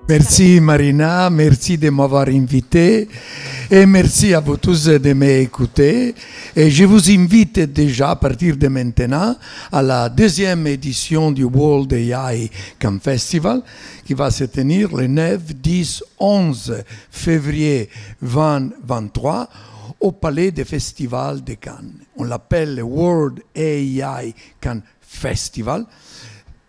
Merci Marina, merci de m'avoir invité et merci à vous tous de m'écouter. Et je vous invite déjà à partir de maintenant à la deuxième édition du World AI Camp Festival qui va se tenir le 9, 10, 11 février 2023 au Palais des Festivals de Cannes. On l'appelle le World AI Camp Festival.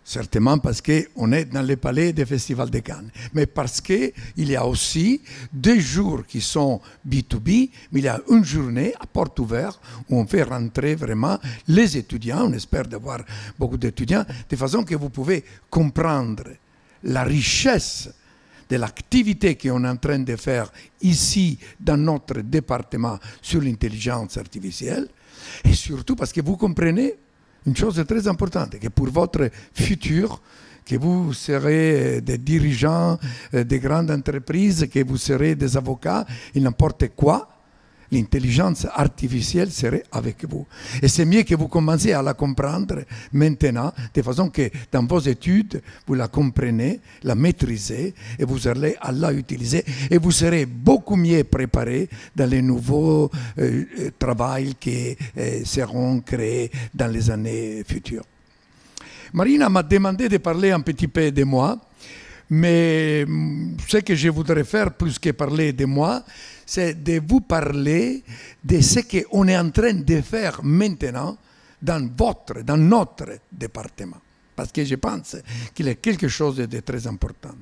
Certainement parce qu'on est dans le palais des festivals de Cannes, mais parce qu'il y a aussi 2 jours qui sont B2B, mais il y a une journée à porte ouverte où on fait rentrer vraiment les étudiants, on espère d'avoir beaucoup d'étudiants, de façon que vous pouvez comprendre la richesse de l'activité qu'on est en train de faire ici dans notre département sur l'intelligence artificielle, et surtout parce que vous comprenez une chose très importante, que pour votre futur, que vous serez des dirigeants de grandes entreprises, que vous serez des avocats, et n'importe quoi, l'intelligence artificielle serait avec vous. Et c'est mieux que vous commenciez à la comprendre maintenant, de façon que dans vos études, vous la comprenez, la maîtrisez, et vous allez à la utiliser, et vous serez beaucoup mieux préparé dans les nouveaux travaux qui seront créés dans les années futures. Marina m'a demandé de parler un petit peu de moi, mais ce que je voudrais faire, plus que parler de moi, c'est de vous parler de ce qu'on est en train de faire maintenant dans notre département. Parce que je pense qu'il y a quelque chose de très important.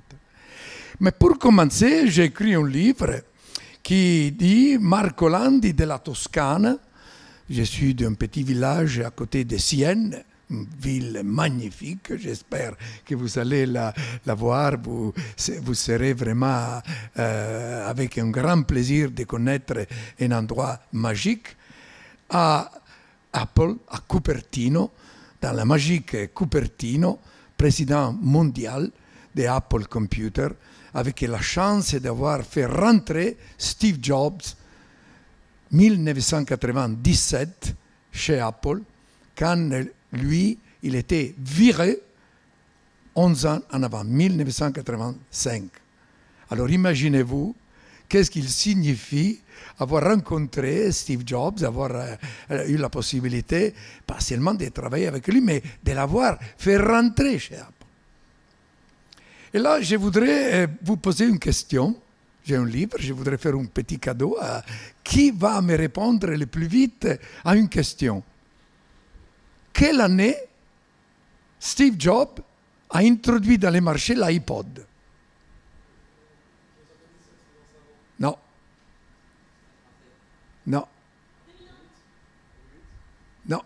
Mais pour commencer, j'ai écrit un livre qui dit « Marco Landi de la Toscane ». Je suis d'un petit village à côté de Sienne, une ville magnifique, j'espère que vous allez la voir, vous serez vraiment avec un grand plaisir de connaître un endroit magique. À Apple, à Cupertino, dans la magique Cupertino, président mondial de Apple Computer, avec la chance d'avoir fait rentrer Steve Jobs 1997 chez Apple, quand lui, il était viré 11 ans en avant, 1985. Alors imaginez-vous, qu'est-ce qu'il signifie avoir rencontré Steve Jobs, avoir eu la possibilité, pas seulement de travailler avec lui, mais de l'avoir fait rentrer chez Apple. Et là, je voudrais vous poser une question. J'ai un livre, je voudrais faire un petit cadeau à qui va me répondre le plus vite à une question. Quelle année Steve Jobs a introduit dans les marchés l'iPod? Non. Non. Non.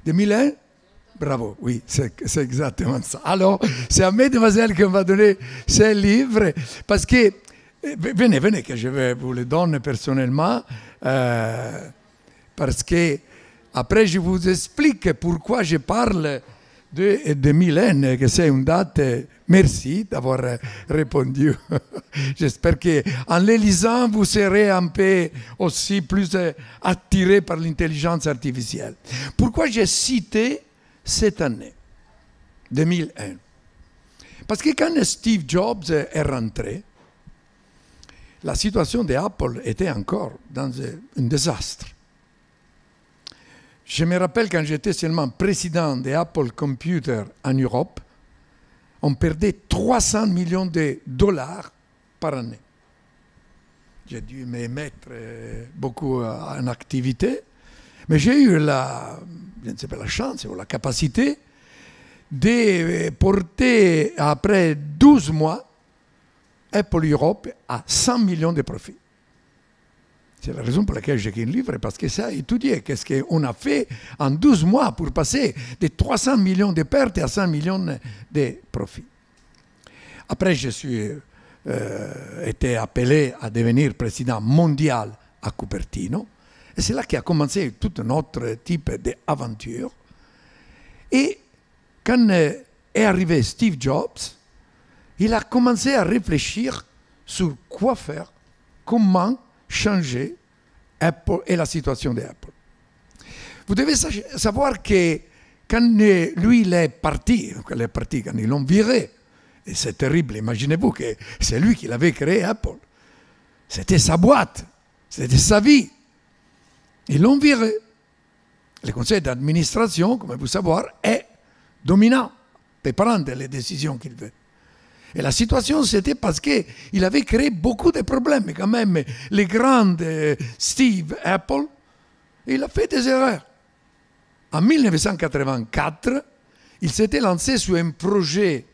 2001? Bravo, oui, c'est exactement ça. Alors, c'est à mesdemoiselles qu'on va donner ce livre, parce que, venez, que je vais vous le donner personnellement, parce que après je vous explique pourquoi je parle de 2001, que c'est une date. Merci d'avoir répondu. J'espère qu'en les lisant, vous serez un peu aussi plus attiré par l'intelligence artificielle. Pourquoi j'ai cité cette année, 2001? Parce que quand Steve Jobs est rentré, la situation d'Apple était encore dans un désastre. Je me rappelle quand j'étais seulement président d'Apple Computer en Europe, on perdait 300 millions de dollars par année. J'ai dû me mettre beaucoup en activité, mais j'ai eu la chance ou la capacité de porter, après 12 mois, Apple Europe à 100 millions de profits. C'est la raison pour laquelle j'ai écrit un livre, parce que ça a étudié qu'est-ce qu'on a fait en 12 mois pour passer de 300 millions de pertes à 100 millions de profits. Après, je suis été appelé à devenir président mondial à Cupertino, et c'est là qu'a commencé tout un autre type d'aventure. Et quand est arrivé Steve Jobs, il a commencé à réfléchir sur quoi faire, comment changer Apple et la situation d'Apple. Vous devez savoir que quand lui il est parti, quand ils l'ont viré, et c'est terrible, imaginez-vous que c'est lui qui l'avait créé Apple. C'était sa boîte, c'était sa vie. Ils l'ont viré. Le conseil d'administration, comme vous savez, est dominant, peut prendre les décisions qu'il veut. Et la situation, c'était parce qu'il avait créé beaucoup de problèmes. Et quand même, les grands Steve Apple, il a fait des erreurs. En 1984, il s'était lancé sur un projet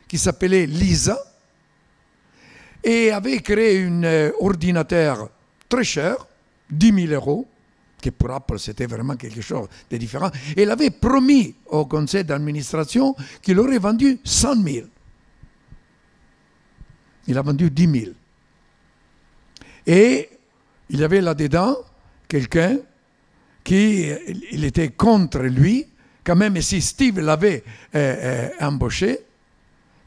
qui s'appelait Lisa et avait créé un ordinateur très cher, 10 000 euros, qui pour Apple c'était vraiment quelque chose de différent. Et il avait promis au conseil d'administration qu'il aurait vendu 100 000. Il a vendu 10 000. Et il y avait là-dedans quelqu'un qui il était contre lui, quand même si Steve l'avait embauché,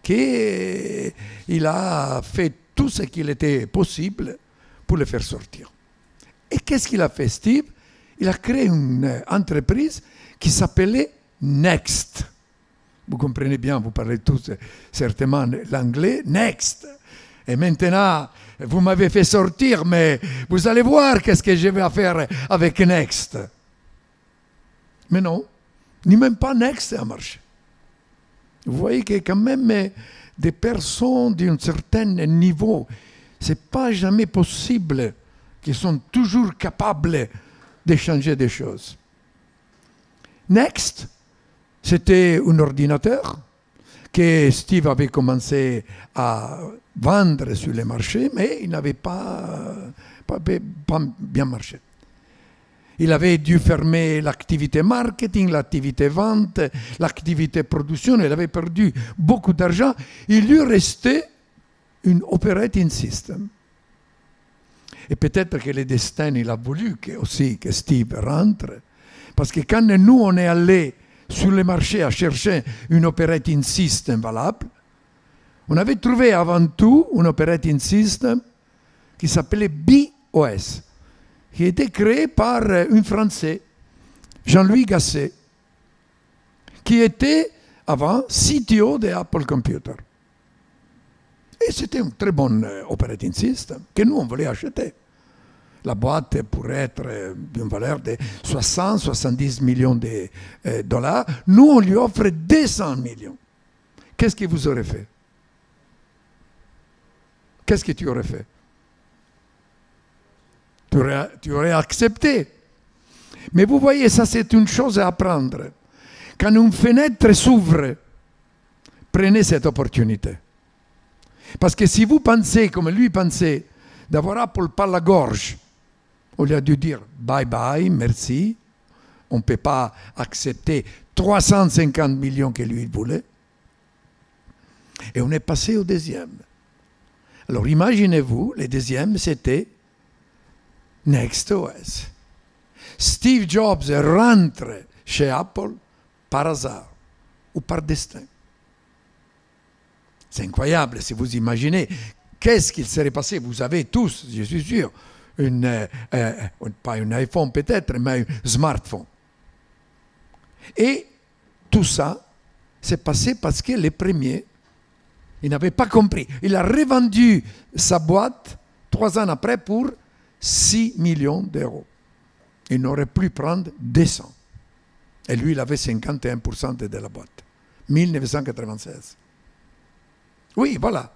qu'il a fait tout ce qu'il était possible pour le faire sortir. Et qu'est-ce qu'il a fait, Steve? Il a créé une entreprise qui s'appelait Next. Vous comprenez bien, vous parlez tous certainement l'anglais, Next. Et maintenant, vous m'avez fait sortir, mais vous allez voir qu'est-ce que je vais faire avec Next. Mais non, ni même pas Next a marché. Vous voyez que quand même des personnes d'un certain niveau, ce n'est pas jamais possible qu'ils sont toujours capables de changer des choses. Next, c'était un ordinateur que Steve avait commencé à vendre sur les marchés, mais il n'avait pas bien marché. Il avait dû fermer l'activité marketing, l'activité vente, l'activité production. Il avait perdu beaucoup d'argent. Il lui restait un operating system. Et peut-être que le destin, il a voulu aussi que Steve rentre. Parce que quand nous, on est allé sur le marché à chercher un operating system valable, on avait trouvé avant tout un operating system qui s'appelait BOS, qui a été créé par un Français, Jean-Louis Gasset, qui était avant CTO de Apple Computer. Et c'était un très bon operating system que nous, on voulait acheter. La boîte pourrait être d'une valeur de 60-70 millions de dollars. Nous, on lui offre 200 millions. Qu'est-ce que vous aurez fait? Qu'est-ce que tu aurais fait? Tu aurais accepté. Mais vous voyez, ça c'est une chose à apprendre. Quand une fenêtre s'ouvre, prenez cette opportunité. Parce que si vous pensez, comme lui pensait, d'avoir Apple par la gorge, on lui a dû dire bye bye, merci, on ne peut pas accepter 350 millions que lui voulait. Et on est passé au deuxième. Alors imaginez-vous, le deuxième c'était NextOS. Steve Jobs rentre chez Apple par hasard ou par destin. C'est incroyable si vous imaginez qu'est-ce qu'il serait passé. Vous avez tous, je suis sûr, pas un iPhone peut-être, mais un smartphone. Et tout ça s'est passé parce que le premier, il n'avait pas compris. Il a revendu sa boîte 3 ans après pour 6 millions d'euros. Il n'aurait plus prendre 200. Et lui, il avait 51% de la boîte. 1996. Oui, voilà.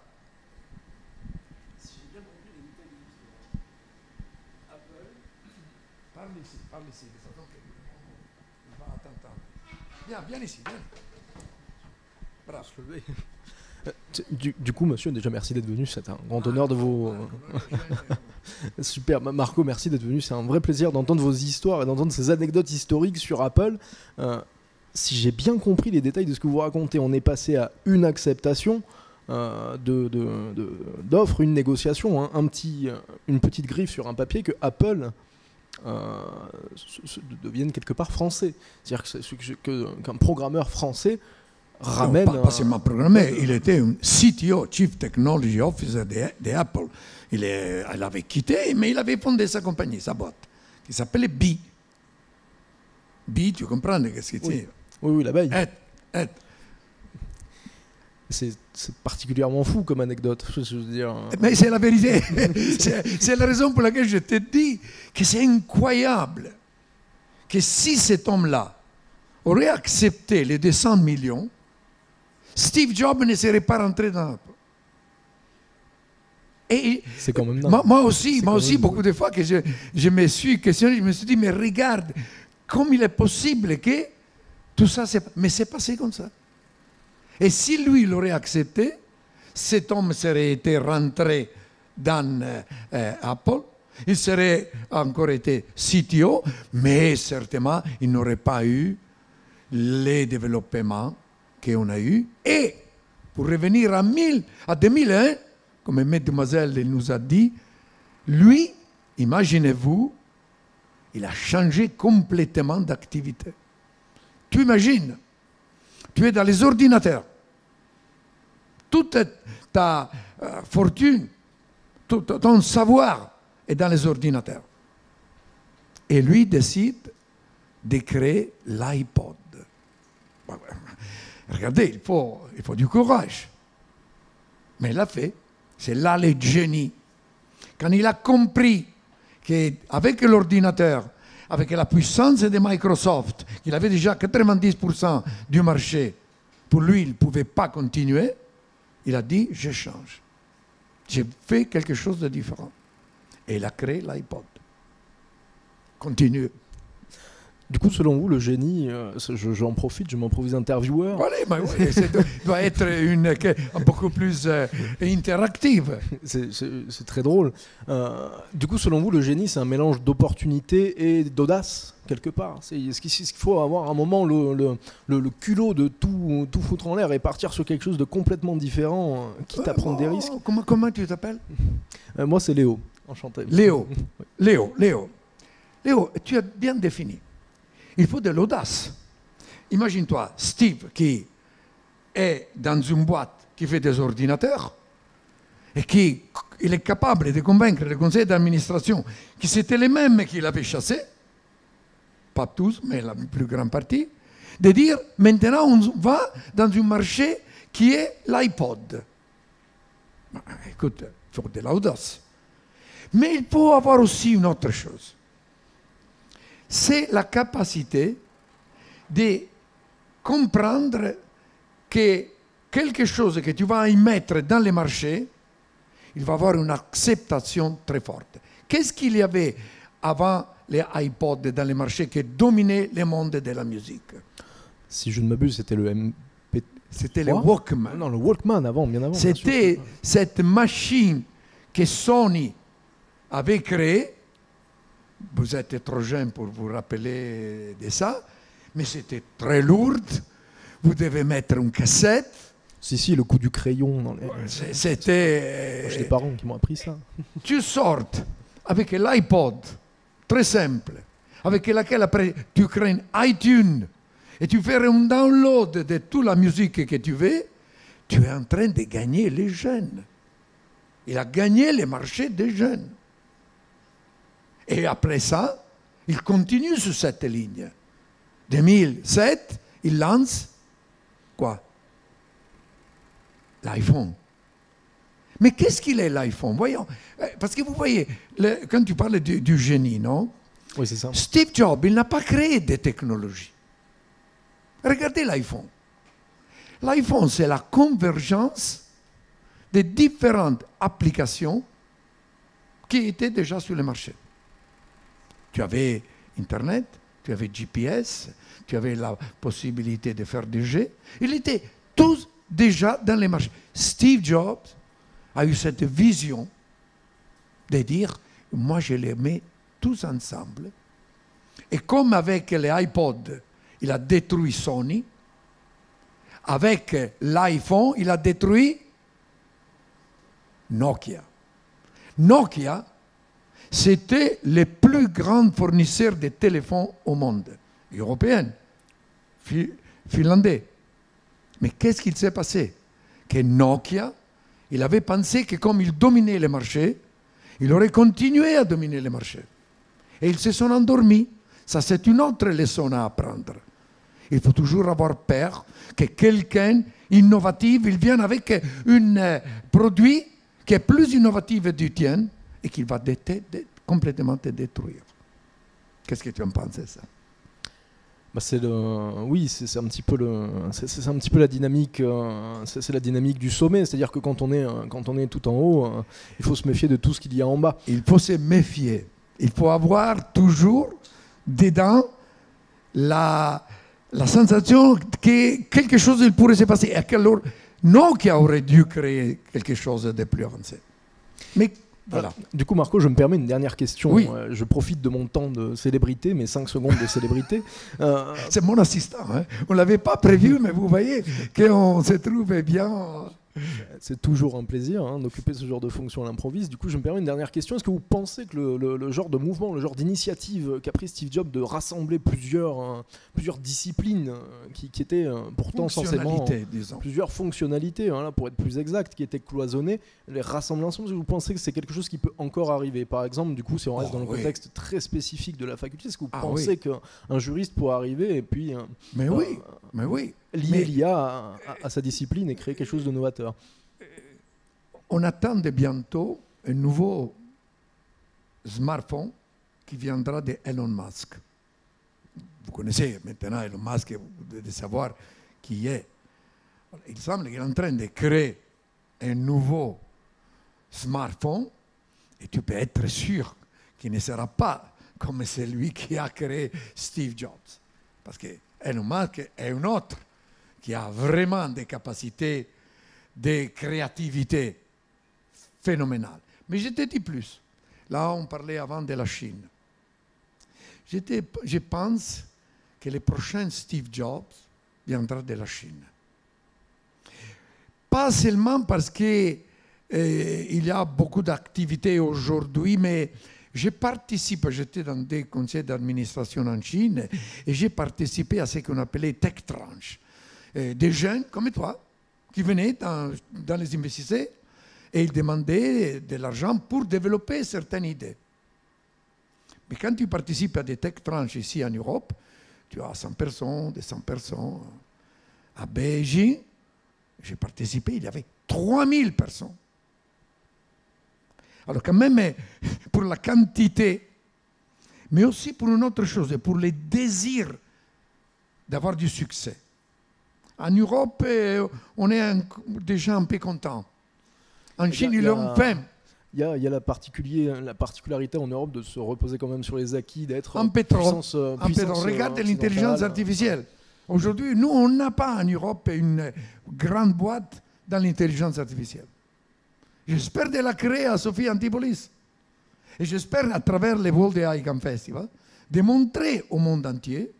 Si j'ai bien compris les détails de l'histoire, Apple, parle ici, de façon qu'il va t'entendre. Viens ici, viens. Bravo. Du coup, monsieur, déjà merci d'être venu, c'est un grand honneur de vous... Super, Marco, merci d'être venu, c'est un vrai plaisir d'entendre vos histoires et d'entendre ces anecdotes historiques sur Apple. Si j'ai bien compris les détails de ce que vous racontez, on est passé à une acceptation d'offre, une négociation, hein, une petite griffe sur un papier que Apple devienne quelque part français. C'est-à-dire qu'un programmeur français ramène... Pas seulement programmeur, il était un CTO, Chief Technology Officer d'Apple. Il avait quitté, mais il avait fondé sa compagnie, sa boîte, qui s'appelait B. B, tu comprends qu'est-ce que c'est? Oui, l'abeille. Et- C'est particulièrement fou comme anecdote. Je veux dire. Mais c'est la vérité. C'est la raison pour laquelle je te dis que c'est incroyable que si cet homme-là aurait accepté les 200 millions, Steve Jobs ne serait pas rentré dans la... Et c'est quand même dingue. moi aussi, beaucoup de fois que je me suis questionné, je me suis dit, mais regarde, comme il est possible que tout ça, mais c'est passé comme ça. Et si lui l'aurait accepté, cet homme serait été rentré dans Apple, il serait encore été CTO, mais certainement il n'aurait pas eu les développements qu'on a eu. Et pour revenir à 2001, comme mademoiselle nous a dit, lui, imaginez-vous, il a changé complètement d'activité. Tu imagines, tu es dans les ordinateurs, toute ta fortune, tout ton savoir est dans les ordinateurs. Et lui décide de créer l'iPod. Regardez, il faut du courage. Mais il l'a fait. C'est là le génie. Quand il a compris qu'avec l'ordinateur, avec la puissance de Microsoft, qu'il avait déjà 90% du marché, pour lui, il ne pouvait pas continuer, il a dit, je change. J'ai fait quelque chose de différent. Et il a créé l'iPod. Continue. Du coup, selon vous, le génie, j'en profite, je m'improvise intervieweur. Oui, ça doit être beaucoup plus interactive. C'est très drôle. Du coup, selon vous, le génie, c'est un mélange d'opportunité et d'audace, quelque part. Est-ce qu'il faut avoir un moment le culot de tout foutre en l'air et partir sur quelque chose de complètement différent, quitte à prendre des risques? Comment tu t'appelles? Moi, c'est Léo. Enchanté. Léo, tu as bien défini. Il faut de l'audace. Imagine-toi, Steve qui est dans une boîte qui fait des ordinateurs et il est capable de convaincre le conseil d'administration que c'était les mêmes qui l'avaient chassé, pas tous, mais la plus grande partie, de dire maintenant on va dans un marché qui est l'iPod. Écoute, il faut de l'audace. Mais il faut avoir aussi une autre chose. C'est la capacité de comprendre que quelque chose que tu vas y mettre dans les marchés, il va avoir une acceptation très forte. Qu'est-ce qu'il y avait avant les iPods dans les marchés qui dominaient le monde de la musique? Si je ne m'abuse, c'était le MP3. C'était le Walkman. Non, le Walkman avant, bien avant. C'était cette machine que Sony avait créée. Vous êtes trop jeune pour vous rappeler de ça, mais c'était très lourd. Vous devez mettre une cassette. Si, le coup du crayon dans les... C'était... J'ai des parents qui m'ont appris ça. Tu sortes avec l'iPod, très simple, avec laquelle après tu crées iTunes et tu fais un download de toute la musique que tu veux, tu es en train de gagner les jeunes. Il a gagné le marché des jeunes. Et après ça, il continue sur cette ligne. 2007, il lance quoi? L'iPhone. Mais qu'est-ce qu'il est l'iPhone? Voyons. Parce que vous voyez, quand tu parles du génie, non? Oui, c'est ça. Steve Jobs, il n'a pas créé des technologies. Regardez l'iPhone. L'iPhone, c'est la convergence de différentes applications qui étaient déjà sur le marché. Tu avais Internet, tu avais GPS, tu avais la possibilité de faire des jeux. Ils étaient tous déjà dans les marchés. Steve Jobs a eu cette vision de dire, moi je les mets tous ensemble. Et comme avec les iPods, il a détruit Sony, avec l'iPhone, il a détruit Nokia. Nokia, c'était le plus grand fournisseur de téléphones au monde, européen, finlandais. Mais qu'est-ce qu'il s'est passé? Que Nokia, il avait pensé que comme il dominait le marché, il aurait continué à dominer le marché. Et ils se sont endormis. Ça, c'est une autre leçon à apprendre. Il faut toujours avoir peur que quelqu'un innovatif, il vienne avec un produit qui est plus innovatif du tien et qui va complètement te détruire. Qu'est-ce que tu en penses de ça? Bah oui, c'est un petit peu c'est un petit peu la dynamique, c'est la dynamique du sommet. C'est-à-dire que quand on est tout en haut, il faut se méfier de tout ce qu'il y a en bas. Il faut se méfier. Il faut avoir toujours dedans la sensation que quelque chose il pourrait se passer. Et alors, non qui aurait dû créer quelque chose de plus avancé. Mais voilà. Du coup, Marco, je me permets une dernière question. Oui. Je profite de mon temps de célébrité, mes 5 secondes de célébrité. C'est mon assistant. Hein. On ne l'avait pas prévu, mais vous voyez qu'on se trouve bien. C'est toujours un plaisir d'occuper ce genre de fonction à l'improviste. Du coup, je me permets une dernière question. Est-ce que vous pensez que le genre de mouvement, le genre d'initiative qu'a pris Steve Jobs de rassembler plusieurs disciplines qui étaient pourtant censément plusieurs fonctionnalités, là, pour être plus exact, qui étaient cloisonnées, les rassembler ensemble, est-ce que vous pensez que c'est quelque chose qui peut encore arriver? Par exemple, du coup, si on reste dans le contexte très spécifique de la faculté, est-ce que vous pensez qu'un juriste pourrait arriver et puis mais oui. lier l'IA à sa discipline et créer quelque chose de novateur? On attend de bientôt un nouveau smartphone qui viendra de Elon Musk. Vous connaissez maintenant Elon Musk, vous devez savoir qui est. Il semble qu'il est en train de créer un nouveau smartphone et tu peux être sûr qu'il ne sera pas comme celui qui a créé Steve Jobs. Parce que Elon Musk est un autre qui a vraiment des capacités de créativité phénoménales. Mais je te dis plus. Là, on parlait avant de la Chine. Je pense que le prochain Steve Jobs viendra de la Chine. Pas seulement parce qu'il y a beaucoup d'activités aujourd'hui, mais j'étais dans des conseils d'administration en Chine et j'ai participé à ce qu'on appelait Tech Tranche. Des jeunes comme toi qui venaient dans les investisseurs et ils demandaient de l'argent pour développer certaines idées. Mais quand tu participes à des Tech Tranches ici en Europe, tu as 100 personnes, 200 personnes. À Beijing, j'ai participé, il y avait 3000 personnes. Alors quand même, pour la quantité, mais aussi pour une autre chose, pour le désir d'avoir du succès. En Europe, on est déjà un peu content. En Chine, ils l'ont fait. Il y a la particularité en Europe de se reposer quand même sur les acquis, d'être un peu trop. puissance Regarde l'intelligence artificielle. Aujourd'hui, nous, on n'a pas en Europe une grande boîte dans l'intelligence artificielle. J'espère de la créer à Sophie Antipolis. Et j'espère, à travers les vols de ICANN Festival, de montrer au monde entier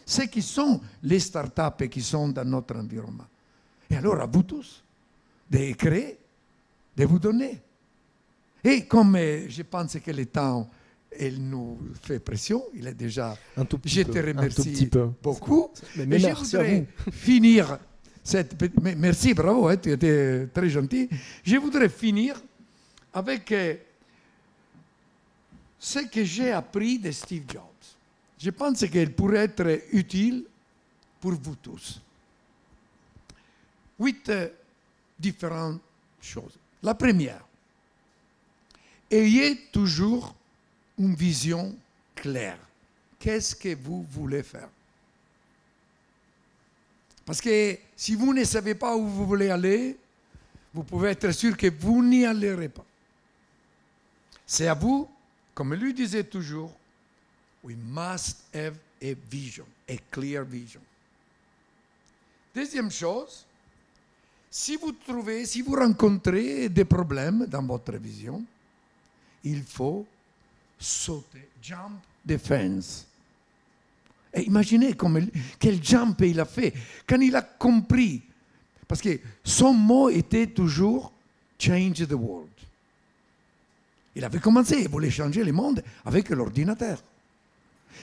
ce qui sont les startups qui sont dans notre environnement. Et alors, à vous tous, de créer, de vous donner. Et comme je pense que le temps, il nous fait pression, il est déjà... Je te remercie beaucoup. Mais je voudrais finir merci, bravo, tu étais très gentil. Je voudrais finir avec ce que j'ai appris de Steve Jobs. Je pense qu'il pourrait être utile pour vous tous. 8 différentes choses. La première, ayez toujours une vision claire. Qu'est-ce que vous voulez faire? Parce que si vous ne savez pas où vous voulez aller, vous pouvez être sûr que vous n'y allerez pas. C'est à vous, comme lui disait toujours, we must have a vision, a clear vision. Deuxième chose, si vous rencontrez des problèmes dans votre vision, il faut sauter, jump the fence. Et imaginez quel jump il a fait quand il a compris. Parce que son mot était toujours « change the world ». Il avait commencé, il voulait changer le monde avec l'ordinateur.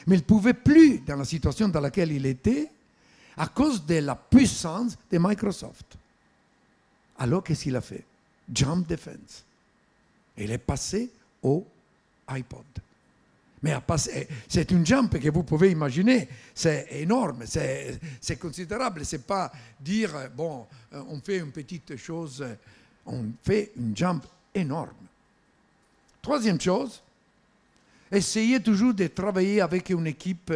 Mais il ne pouvait plus, dans la situation dans laquelle il était, à cause de la puissance de Microsoft. Alors, qu'est-ce qu'il a fait? Jump the fence. Et il est passé au iPod. Mais c'est une jump que vous pouvez imaginer, c'est énorme, c'est considérable. C'est pas dire, bon, on fait une petite chose, on fait une jump énorme. Troisième chose, essayez toujours de travailler avec une équipe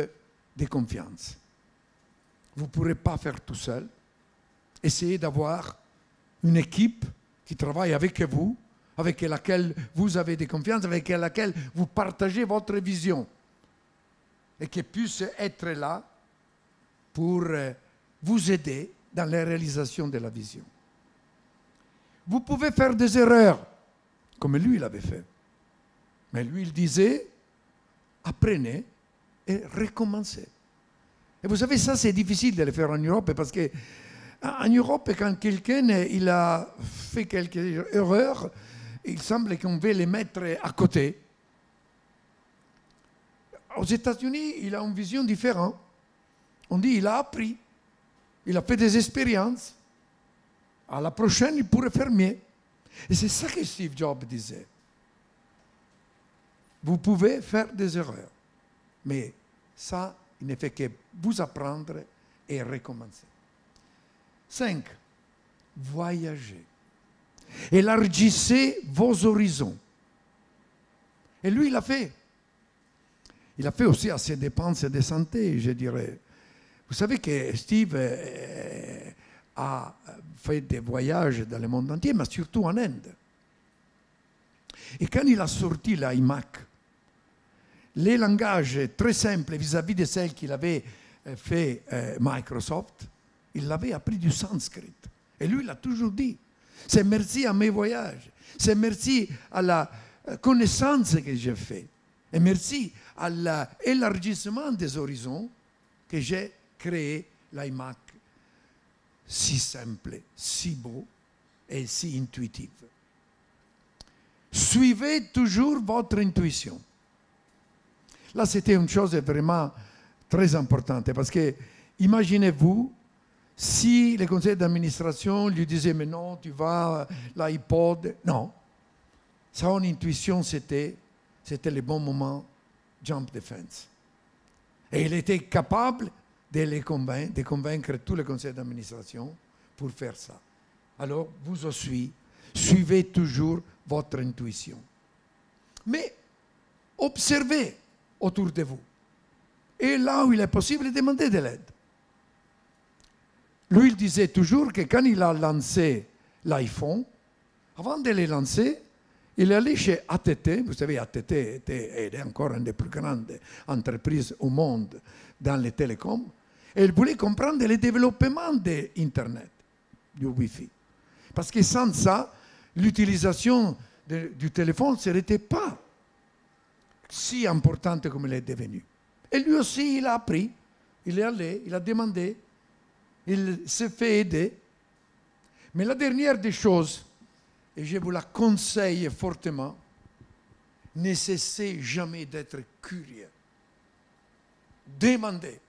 de confiance. Vous ne pourrez pas faire tout seul. Essayez d'avoir une équipe qui travaille avec vous, avec laquelle vous avez de confiance, avec laquelle vous partagez votre vision et qui puisse être là pour vous aider dans la réalisation de la vision. Vous pouvez faire des erreurs, comme lui l'avait fait. Mais lui, il disait, apprenez et recommencez. Et vous savez, ça, c'est difficile de le faire en Europe parce que en Europe, quand quelqu'un il a fait quelques erreurs, il semble qu'on veut les mettre à côté. Aux États-Unis, il a une vision différente. On dit il a appris, il a fait des expériences. À la prochaine, il pourrait faire mieux. Et c'est ça que Steve Jobs disait. Vous pouvez faire des erreurs, mais ça, il ne fait que vous apprendre et recommencer. 5. Voyagez. Élargissez vos horizons. Et lui, il l'a fait. Il a fait aussi à ses dépenses de santé, je dirais. Vous savez que Steve a fait des voyages dans le monde entier, mais surtout en Inde. Et quand il a sorti l'iMac, les langages très simples vis-à-vis de celles qu'il avait fait Microsoft, il l'avait appris du sanskrit. Et lui, il a toujours dit, c'est merci à mes voyages, c'est merci à la connaissance que j'ai fait, et merci à l'élargissement des horizons que j'ai créé l'iMac si simple, si beau et si intuitif. Suivez toujours votre intuition. Là, c'était une chose vraiment très importante parce que, imaginez-vous, si le conseil d'administration lui disait mais non, tu vas, l'iPod, non. Son intuition, c'était le bon moment, jump the fence. Et il était capable de convaincre tout le conseil d'administration pour faire ça. Alors, vous aussi, suivez toujours votre intuition. Mais observez autour de vous. Et là où il est possible, demandez de l'aide. Lui, il disait toujours que quand il a lancé l'iPhone, avant de le lancer, il est allé chez AT&T. Vous savez, AT&T est encore une des plus grandes entreprises au monde dans les télécoms. Et il voulait comprendre le développement d'Internet, du Wi-Fi. Parce que sans ça, l'utilisation du téléphone ne serait pas si importante comme elle est devenue. Et lui aussi, il a appris. Il est allé, il a demandé. Il s'est fait aider. Mais la dernière des choses, et je vous la conseille fortement, ne cessez jamais d'être curieux. Demandez.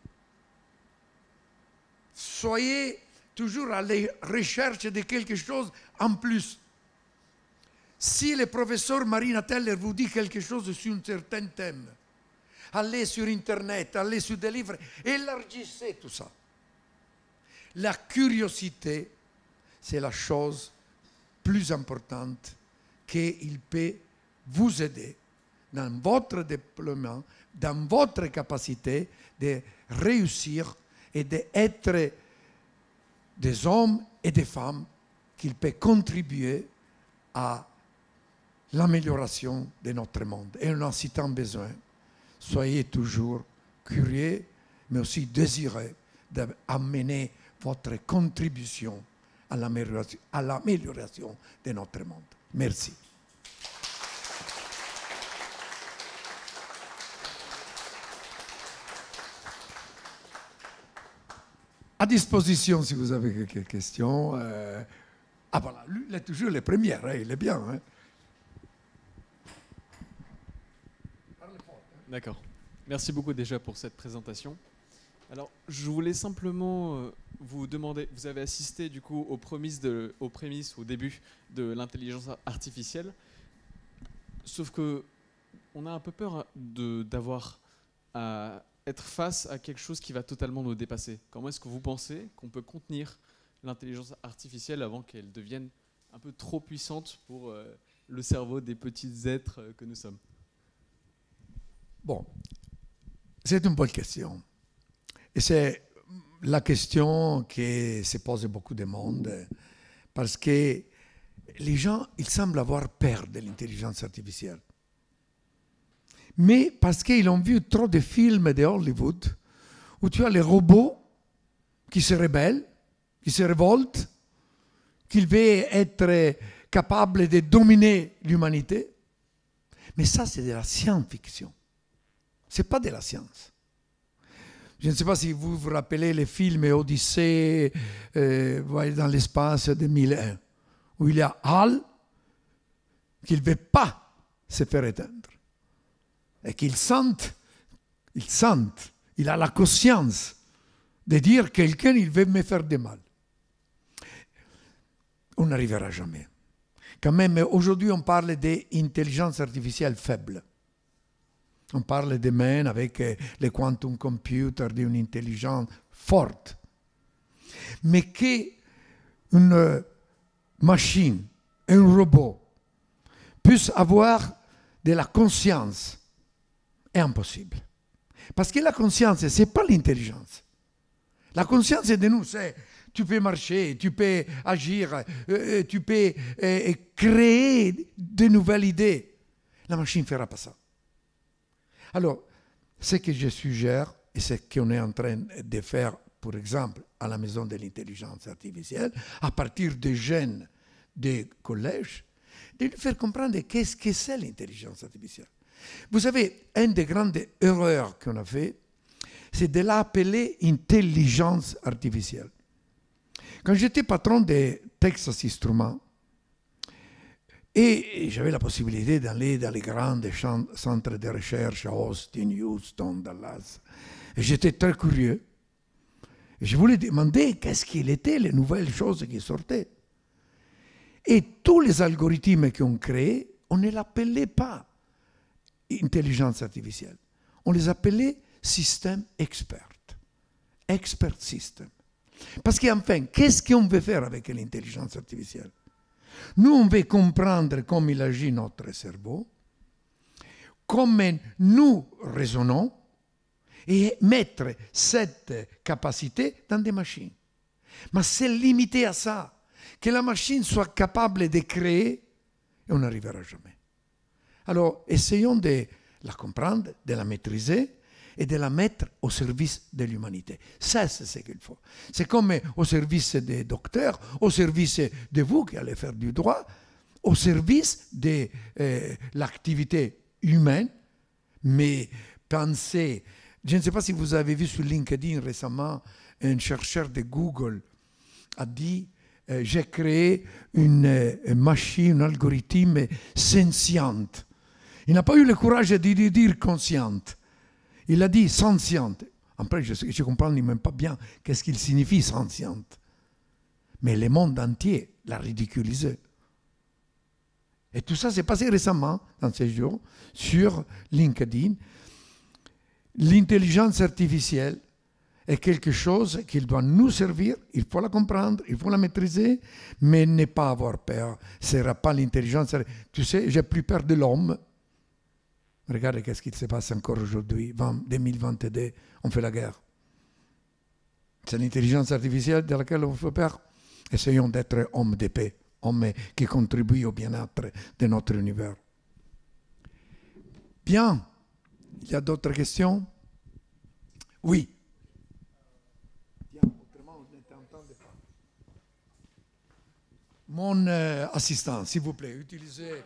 Soyez toujours à la recherche de quelque chose en plus. Si le professeur Marina Teller vous dit quelque chose sur un certain thème, allez sur Internet, allez sur des livres, élargissez tout ça. La curiosité, c'est la chose plus importante qu'il peut vous aider dans votre déploiement, dans votre capacité de réussir et d'être des hommes et des femmes qui peuvent contribuer à l'amélioration de notre monde. Et on en si tant besoin. Soyez toujours curieux, mais aussi désireux d'amener votre contribution à l'amélioration de notre monde. Merci. À disposition si vous avez quelques questions. Ah voilà, lui, il est toujours le premier, hein, il est bien. Hein. D'accord. Merci beaucoup déjà pour cette présentation. Alors, je voulais simplement vous demander, vous avez assisté du coup aux prémices au début de l'intelligence artificielle, sauf que on a un peu peur d'avoir à être face à quelque chose qui va totalement nous dépasser. Comment est-ce que vous pensez qu'on peut contenir l'intelligence artificielle avant qu'elle devienne un peu trop puissante pour le cerveau des petits êtres que nous sommes? Bon, c'est une bonne question. Et c'est la question qui se pose beaucoup de monde, parce que les gens, ils semblent avoir peur de l'intelligence artificielle. Mais parce qu'ils ont vu trop de films de Hollywood où tu as les robots qui se rebellent, qui se révoltent, qui veulent être capables de dominer l'humanité. Mais ça, c'est de la science-fiction. Ce n'est pas de la science. Je ne sais pas si vous vous rappelez les films Odyssée dans l'espace de 1001, où il y a Hal qui ne veut pas se faire éteindre. Et qu'il sente, il a la conscience de dire quelqu'un, il veut me faire du mal. On n'arrivera jamais. Quand même, aujourd'hui, on parle d'intelligence artificielle faible. On parle demain avec les quantum computers d'une intelligence forte. Mais qu'une machine, un robot, puisse avoir de la conscience est impossible. Parce que la conscience, ce n'est pas l'intelligence. La conscience est de nous, c'est tu peux marcher, tu peux agir, tu peux créer de nouvelles idées. La machine ne fera pas ça. Alors, ce que je suggère, et ce qu'on est en train de faire, par exemple, à la maison de l'intelligence artificielle, à partir des jeunes des collèges, de lui faire comprendre qu'est-ce que c'est l'intelligence artificielle. Vous savez, une des grandes erreurs qu'on a fait, c'est de l'appeler intelligence artificielle. Quand j'étais patron de Texas Instruments, et j'avais la possibilité d'aller dans les grands centres de recherche à Austin, Houston, Dallas, et j'étais très curieux. Et je voulais demander qu'est-ce qu'il était, les nouvelles choses qui sortaient. Et tous les algorithmes qu'on créés, on ne l'appelait pas intelligence artificielle. On les appelait système expert. Expert system. Parce qu'enfin, qu'est-ce qu'on veut faire avec l'intelligence artificielle? Nous, on veut comprendre comment il agit notre cerveau, comment nous raisonnons, et mettre cette capacité dans des machines. Mais c'est limité à ça. Que la machine soit capable de créer, et on n'arrivera jamais. Alors, essayons de la comprendre, de la maîtriser et de la mettre au service de l'humanité. Ça, c'est ce qu'il faut. C'est comme au service des docteurs, au service de vous qui allez faire du droit, au service de l'activité humaine, mais pensez, je ne sais pas si vous avez vu sur LinkedIn récemment, un chercheur de Google a dit j'ai créé une machine, un algorithme sentiente. Il n'a pas eu le courage de dire consciente. Il a dit sentiente. Après, je ne comprends même pas bien qu'est-ce qu'il signifie sentiente. Mais le monde entier l'a ridiculisé. Et tout ça s'est passé récemment, dans ces jours, sur LinkedIn. L'intelligence artificielle est quelque chose qui doit nous servir, il faut la comprendre, il faut la maîtriser, mais ne pas avoir peur. Ce ne sera pas l'intelligence. Tu sais, j'ai plus peur de l'homme. Regardez qu'est-ce qui se passe encore aujourd'hui, 2022, on fait la guerre. C'est l'intelligence artificielle de laquelle on fait peur. Essayons d'être hommes de paix, hommes qui contribuent au bien-être de notre univers. Bien. Il y a d'autres questions? Oui. Mon assistant, s'il vous plaît, utilisez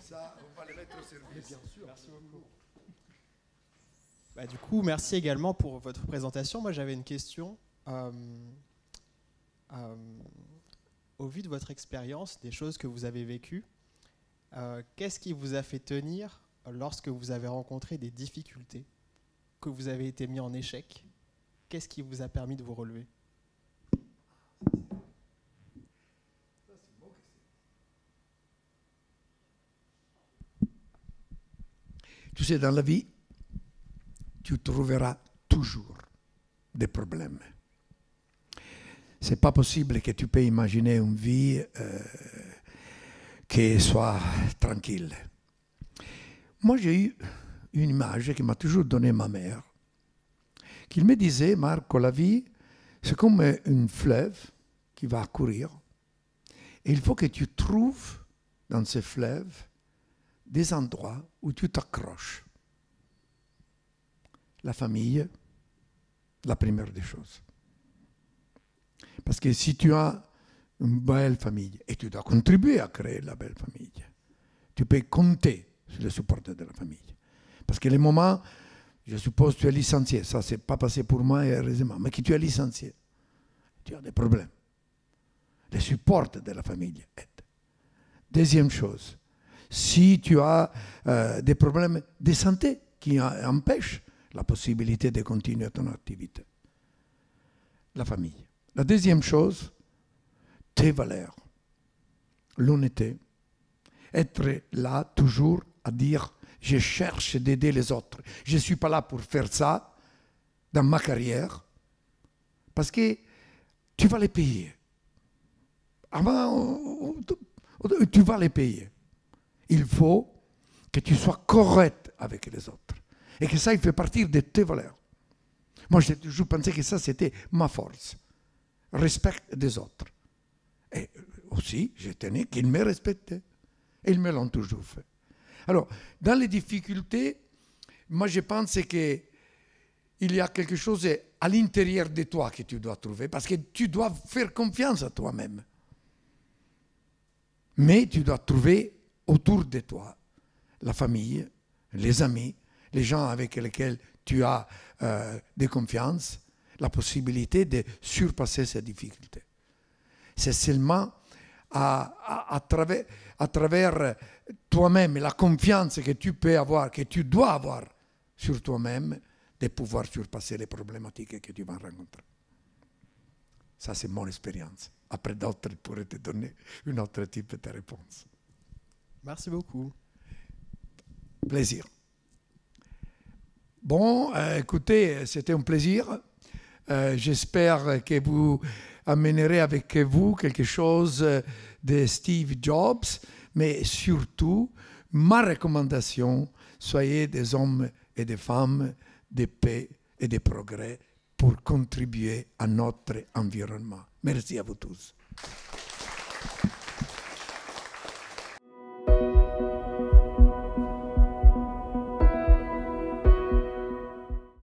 ça, on va le mettre au service. Bien sûr. Merci beaucoup. Du coup, merci également pour votre présentation. Moi, j'avais une question. Au vu de votre expérience, des choses que vous avez vécues, qu'est-ce qui vous a fait tenir lorsque vous avez rencontré des difficultés, que vous avez été mis en échec? Qu'est-ce qui vous a permis de vous relever? Tu sais, dans la vie, tu trouveras toujours des problèmes. C'est pas possible que tu peux imaginer une vie qui soit tranquille. Moi, j'ai eu une image qui m'a toujours donné ma mère, qui me disait, Marco, la vie, c'est comme un fleuve qui va courir. Et il faut que tu trouves dans ce fleuve des endroits où tu t'accroches. La famille, la première des choses. Parce que si tu as une belle famille, et tu dois contribuer à créer la belle famille, tu peux compter sur le support de la famille. Parce que les moments, je suppose que tu es licencié, ça c'est pas passé pour moi heureusement, mais que tu es licencié, tu as des problèmes. Le support de la famille aide. Deuxième chose, si tu as des problèmes de santé qui empêchent la possibilité de continuer ton activité, la famille. La deuxième chose, tes valeurs, l'honnêteté, être là toujours à dire je cherche d'aider les autres. Je ne suis pas là pour faire ça dans ma carrière parce que tu vas les payer. Avant, tu vas les payer. Il faut que tu sois correct avec les autres et que ça, il fait partie de tes valeurs. Moi, j'ai toujours pensé que ça, c'était ma force. Respect des autres. Et aussi, je tenais qu'ils me respectaient. Et ils me l'ont toujours fait. Alors, dans les difficultés, moi, je pense qu'il y a quelque chose à l'intérieur de toi que tu dois trouver, parce que tu dois faire confiance à toi-même. Mais tu dois trouver autour de toi la famille, les amis, les gens avec lesquels tu as de confiance, la possibilité de surpasser ces difficultés. C'est seulement à travers toi-même, la confiance que tu peux avoir, que tu dois avoir sur toi-même, de pouvoir surpasser les problématiques que tu vas rencontrer. Ça, c'est mon expérience. Après, d'autres pourraient te donner une autre type de réponse. Merci beaucoup. Plaisir. Bon, écoutez, c'était un plaisir. J'espère que vous amènerez avec vous quelque chose de Steve Jobs, mais surtout, ma recommandation, soyez des hommes et des femmes de paix et de progrès pour contribuer à notre environnement. Merci à vous tous.